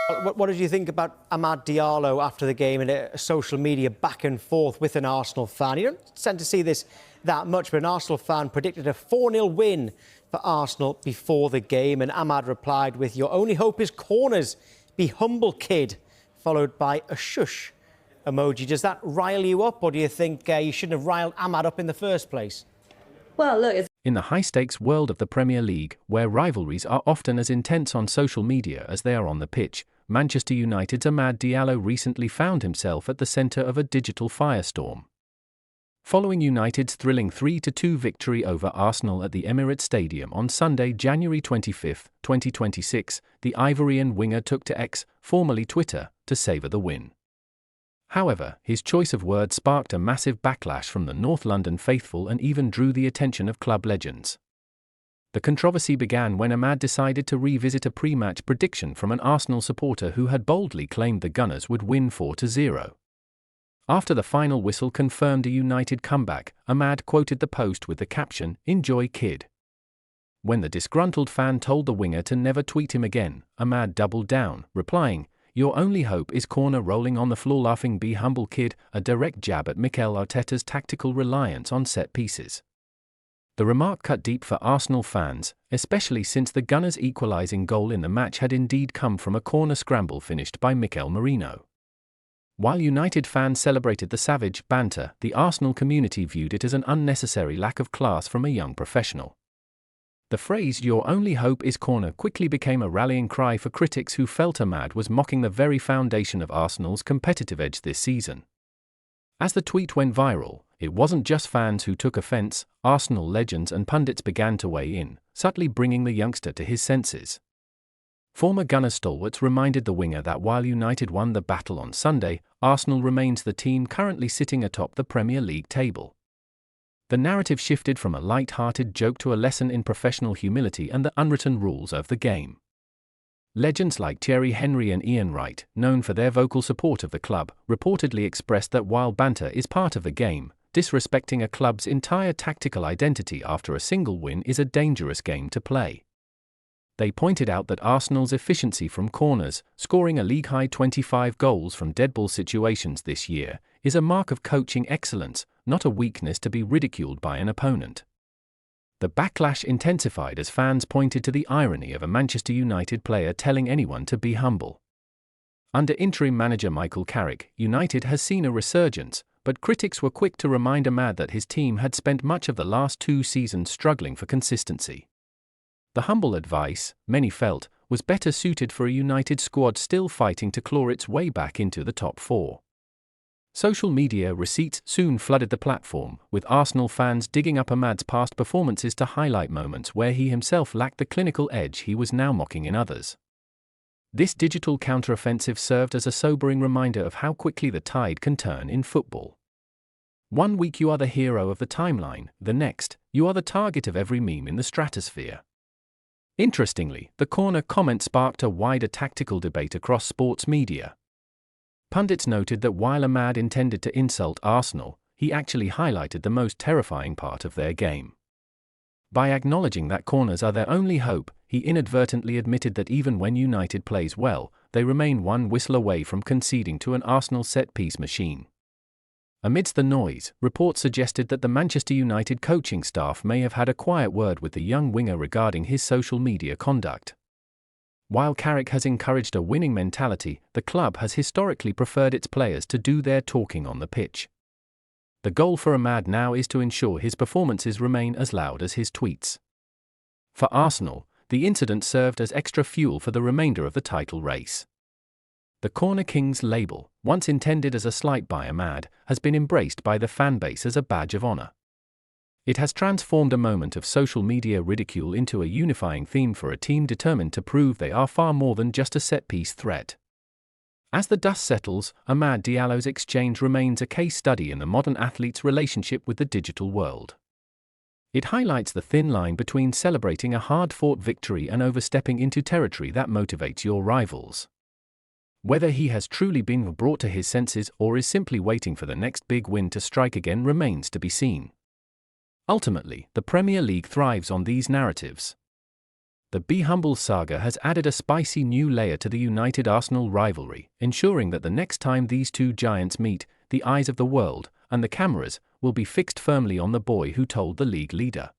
What did you think about Amad Diallo after the game and a social media back and forth with an Arsenal fan? You don't tend to see this that much, but an Arsenal fan predicted a 4-0 win for Arsenal before the game, and Amad replied with, "Your only hope is corners. Be humble, kid," followed by a shush emoji. Does that rile you up, or do you think you shouldn't have riled Amad up in the first place? Well, look, In the high-stakes world of the Premier League, where rivalries are often as intense on social media as they are on the pitch, Manchester United's Amad Diallo recently found himself at the centre of a digital firestorm. Following United's thrilling 3-2 victory over Arsenal at the Emirates Stadium on Sunday, January 25, 2026, the Ivorian winger took to X, formerly Twitter, to savour the win. However, his choice of words sparked a massive backlash from the North London faithful and even drew the attention of club legends. The controversy began when Amad decided to revisit a pre-match prediction from an Arsenal supporter who had boldly claimed the Gunners would win 4-0. After the final whistle confirmed a United comeback, Amad quoted the post with the caption, "Enjoy, kid." When the disgruntled fan told the winger to never tweet him again, Amad doubled down, replying, "Your only hope is corner, rolling on the floor laughing, be humble, kid," a direct jab at Mikel Arteta's tactical reliance on set pieces. The remark cut deep for Arsenal fans, especially since the Gunners' equalising goal in the match had indeed come from a corner scramble finished by Mikel Merino. While United fans celebrated the savage banter, the Arsenal community viewed it as an unnecessary lack of class from a young professional. The phrase "your only hope is corner" quickly became a rallying cry for critics who felt Amad was mocking the very foundation of Arsenal's competitive edge this season. As the tweet went viral, it wasn't just fans who took offense. Arsenal legends and pundits began to weigh in, subtly bringing the youngster to his senses. Former Gunner stalwarts reminded the winger that while United won the battle on Sunday, Arsenal remains the team currently sitting atop the Premier League table. The narrative shifted from a light-hearted joke to a lesson in professional humility and the unwritten rules of the game. Legends like Thierry Henry and Ian Wright, known for their vocal support of the club, reportedly expressed that while banter is part of the game, disrespecting a club's entire tactical identity after a single win is a dangerous game to play. They pointed out that Arsenal's efficiency from corners, scoring a league-high 25 goals from deadball situations this year, is a mark of coaching excellence, not a weakness to be ridiculed by an opponent. The backlash intensified as fans pointed to the irony of a Manchester United player telling anyone to be humble. Under interim manager Michael Carrick, United has seen a resurgence, but critics were quick to remind Amad that his team had spent much of the last 2 seasons struggling for consistency. The humble advice, many felt, was better suited for a United squad still fighting to claw its way back into the top 4. Social media receipts soon flooded the platform, with Arsenal fans digging up Amad's past performances to highlight moments where he himself lacked the clinical edge he was now mocking in others. This digital counteroffensive served as a sobering reminder of how quickly the tide can turn in football. One week you are the hero of the timeline, the next, you are the target of every meme in the stratosphere. Interestingly, the corner comment sparked a wider tactical debate across sports media. Pundits noted that while Amad intended to insult Arsenal, he actually highlighted the most terrifying part of their game. By acknowledging that corners are their only hope, he inadvertently admitted that even when United plays well, they remain one whistle away from conceding to an Arsenal set-piece machine. Amidst the noise, reports suggested that the Manchester United coaching staff may have had a quiet word with the young winger regarding his social media conduct. While Carrick has encouraged a winning mentality, the club has historically preferred its players to do their talking on the pitch. The goal for Amad now is to ensure his performances remain as loud as his tweets. For Arsenal, the incident served as extra fuel for the remainder of the title race. The Corner Kings label, once intended as a slight by Amad, has been embraced by the fanbase as a badge of honor. It has transformed a moment of social media ridicule into a unifying theme for a team determined to prove they are far more than just a set-piece threat. As the dust settles, Amad Diallo's exchange remains a case study in the modern athlete's relationship with the digital world. It highlights the thin line between celebrating a hard-fought victory and overstepping into territory that motivates your rivals. Whether he has truly been brought to his senses or is simply waiting for the next big win to strike again remains to be seen. Ultimately, the Premier League thrives on these narratives. the Be Humble saga has added a spicy new layer to the United-Arsenal rivalry, ensuring that the next time these two giants meet, the eyes of the world and the cameras will be fixed firmly on the boy who told the league leader.